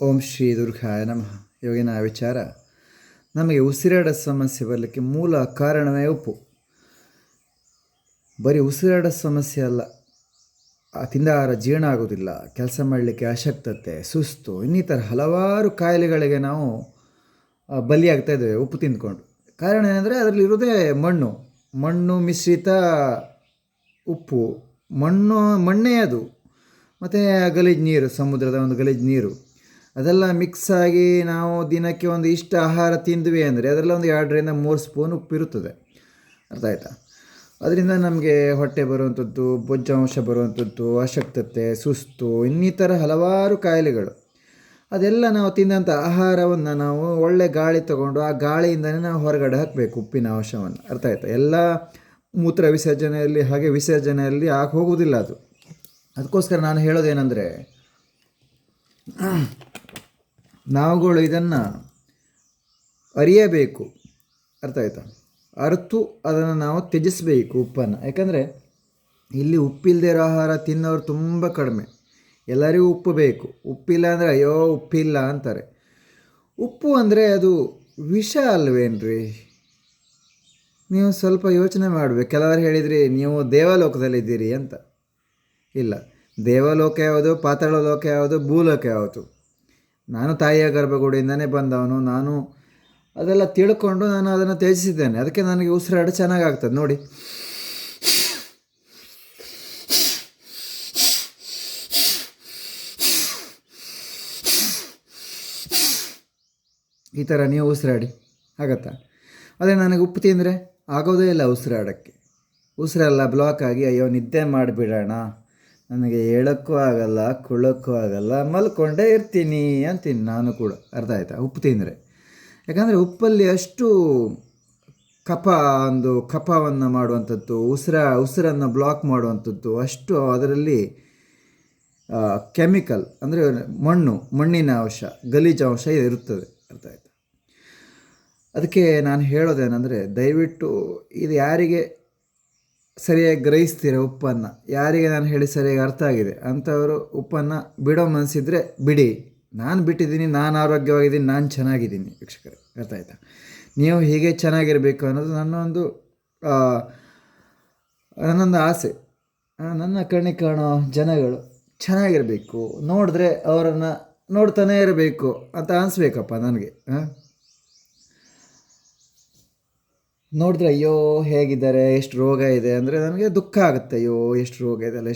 ಓಂ ಶ್ರೀ ದುರ್ಗಾಯ ನಮಃ. ಇವಾಗಿನ ವಿಚಾರ, ನಮಗೆ ಉಸಿರಾಟ ಸಮಸ್ಯೆ ಬರಲಿಕ್ಕೆ ಮೂಲ ಕಾರಣವೇ ಉಪ್ಪು. ಬರೀ ಉಸಿರಾಟ ಸಮಸ್ಯೆ ಅಲ್ಲ, ತಿಂದ ಆಹಾರ ಜೀರ್ಣ ಆಗೋದಿಲ್ಲ, ಕೆಲಸ ಮಾಡಲಿಕ್ಕೆ ಅಶಕ್ತತೆ, ಸುಸ್ತು, ಇನ್ನಿತರ ಹಲವಾರು ಕಾಯಿಲೆಗಳಿಗೆ ನಾವು ಬಲಿಯಾಗ್ತಾ ಇದ್ದೇವೆ ಉಪ್ಪು ತಿಂದ್ಕೊಂಡು. ಕಾರಣ ಏನಂದರೆ ಅದರಲ್ಲಿರೋದೇ ಮಣ್ಣು ಮಣ್ಣು ಮಿಶ್ರಿತ ಉಪ್ಪು. ಮಣ್ಣೇ ಅದು. ಮತ್ತು ಗಲೀಜು ನೀರು, ಸಮುದ್ರದ ಒಂದು ಗಲೀಜು ನೀರು, ಅದೆಲ್ಲ ಮಿಕ್ಸ್ ಆಗಿ ನಾವು ದಿನಕ್ಕೆ ಒಂದು ಇಷ್ಟು ಆಹಾರ ತಿಂದ್ವಿ ಅಂದರೆ ಅದರಲ್ಲಿ ಒಂದು 2-3 ಸ್ಪೂನ್ ಉಪ್ಪಿರುತ್ತದೆ. ಅರ್ಥ ಆಯ್ತಾ? ಅದರಿಂದ ನಮಗೆ ಹೊಟ್ಟೆ ಬರುವಂಥದ್ದು, ಬೊಜ್ಜಾಂಶ ಬರುವಂಥದ್ದು, ಅಶಕ್ತತೆ, ಸುಸ್ತು, ಇನ್ನಿತರ ಹಲವಾರು ಕಾಯಿಲೆಗಳು. ಅದೆಲ್ಲ ನಾವು ತಿಂದಂಥ ಆಹಾರವನ್ನು ನಾವು ಒಳ್ಳೆ ಗಾಳಿ ತಗೊಂಡು ಆ ಗಾಳಿಯಿಂದನೇ ನಾವು ಹೊರಗಡೆ ಹಾಕಬೇಕು ಉಪ್ಪಿನ ಅಂಶವನ್ನು. ಅರ್ಥ ಆಯ್ತಾ? ಎಲ್ಲ ಮೂತ್ರ ವಿಸರ್ಜನೆಯಲ್ಲಿ ಹಾಗೆ ವಿಸರ್ಜನೆಯಲ್ಲಿ ಹೋಗುವುದಿಲ್ಲ ಅದು. ಅದಕ್ಕೋಸ್ಕರ ನಾನು ಹೇಳೋದೇನೆಂದರೆ, ನಾವುಗಳು ಇದನ್ನು ಅರಿಯಬೇಕು. ಅರ್ಥ ಆಯ್ತಾ? ಅರಿತು ಅದನ್ನು ನಾವು ತ್ಯಜಿಸಬೇಕು ಉಪ್ಪನ್ನು. ಯಾಕಂದರೆ ಇಲ್ಲಿ ಉಪ್ಪಿಲ್ಲದೆ ಇರೋ ಆಹಾರ ತಿನ್ನೋರು ತುಂಬ ಕಡಿಮೆ. ಎಲ್ಲರಿಗೂ ಉಪ್ಪು ಬೇಕು. ಉಪ್ಪಿಲ್ಲ ಅಂದರೆ ಅಯ್ಯೋ ಉಪ್ಪಿಲ್ಲ ಅಂತಾರೆ. ಉಪ್ಪು ಅಂದರೆ ಅದು ವಿಷ ಅಲ್ವೇನ್ರಿ? ನೀವು ಸ್ವಲ್ಪ ಯೋಚನೆ ಮಾಡಬೇಕು. ಕೆಲವರು ಹೇಳಿದ್ರಿ ನೀವು ದೇವಲೋಕದಲ್ಲಿದ್ದೀರಿ ಅಂತ. ಇಲ್ಲ, ದೇವಲೋಕ ಯಾವುದು, ಪಾತಾಳ ಲೋಕ ಯಾವುದು, ಭೂಲೋಕ ಯಾವುದು? ನಾನು ತಾಯಿಯ ಗರ್ಭಗುಡಿಯಿಂದನೇ ಬಂದವನು. ನಾನು ಅದೆಲ್ಲ ತಿಳ್ಕೊಂಡು ನಾನು ಅದನ್ನು ತ್ಯಜಿಸಿದ್ದೇನೆ. ಅದಕ್ಕೆ ನನಗೆ ಉಸಿರಾಟ ಚೆನ್ನಾಗಾಗ್ತದೆ ನೋಡಿ. ಈ ಥರ ನೀವು ಉಸಿರಾಡಿ ಆಗತ್ತಾ? ಅದೇ ನನಗೆ ಉಪ್ಪು ತಿಂದರೆ ಆಗೋದೇ ಇಲ್ಲ ಉಸಿರಾಡೋಕ್ಕೆ. ಉಸಿರೆಲ್ಲ ಬ್ಲಾಕ್ ಆಗಿ ಅಯ್ಯೋ ನಿದ್ದೆ ಮಾಡಿಬಿಡೋಣ, ನನಗೆ ಹೇಳೋಕ್ಕೂ ಆಗಲ್ಲ, ಕುಳ್ಳೋಕ್ಕೂ ಆಗಲ್ಲ, ಮಲ್ಕೊಂಡೇ ಇರ್ತೀನಿ ಅಂತೀನಿ ನಾನು ಕೂಡ. ಅರ್ಥ ಆಯ್ತಾ? ಉಪ್ಪು ತಿಂದರೆ. ಯಾಕಂದರೆ ಉಪ್ಪಲ್ಲಿ ಅಷ್ಟು ಕಫವನ್ನು ಮಾಡುವಂಥದ್ದು, ಉಸಿರನ್ನು ಬ್ಲಾಕ್ ಮಾಡುವಂಥದ್ದು, ಅಷ್ಟು ಅದರಲ್ಲಿ ಕೆಮಿಕಲ್ ಅಂದರೆ ಮಣ್ಣಿನ ಅಂಶ, ಗಲೀಜು ಅಂಶ ಇರುತ್ತದೆ. ಅರ್ಥ ಆಯ್ತಾ? ಅದಕ್ಕೆ ನಾನು ಹೇಳೋದೇನೆಂದರೆ, ದಯವಿಟ್ಟು ಇದು ಯಾರಿಗೆ ಸರಿಯಾಗಿ ಗ್ರಹಿಸ್ತೀರ ಉಪ್ಪನ್ನು, ಯಾರಿಗೆ ನಾನು ಹೇಳಿ ಸರಿಯಾಗಿ ಅರ್ಥ ಆಗಿದೆ ಅಂಥವರು ಉಪ್ಪನ್ನು ಬಿಡೋ ಮನಸ್ಸಿದ್ರೆ ಬಿಡಿ. ನಾನು ಬಿಟ್ಟಿದ್ದೀನಿ, ನಾನು ಆರೋಗ್ಯವಾಗಿದ್ದೀನಿ, ನಾನು ಚೆನ್ನಾಗಿದ್ದೀನಿ ವೀಕ್ಷಕರೇ. ಅರ್ಥ ಆಯ್ತಾ? ನೀವು ಹೀಗೆ ಚೆನ್ನಾಗಿರಬೇಕು ಅನ್ನೋದು ನನ್ನೊಂದು ಆಸೆ. ನನ್ನ ಕಣ್ಣಿಗೆ ಕಾಣೋ ಜನಗಳು ಚೆನ್ನಾಗಿರಬೇಕು, ನೋಡಿದ್ರೆ ಅವರನ್ನು ನೋಡ್ತಾನೇ ಇರಬೇಕು ಅಂತ ಅನಿಸ್ಬೇಕಪ್ಪ ನನಗೆ. ನೋಡಿದ್ರೆ ಅಯ್ಯೋ ಹೇಗಿದ್ದಾರೆ, ಎಷ್ಟು ರೋಗ ಇದೆ ಅಂದರೆ ನನಗೆ ದುಃಖ ಆಗುತ್ತೆ. ಅಯ್ಯೋ ಎಷ್ಟು ರೋಗ ಇದೆ ಅಲ್ಲ,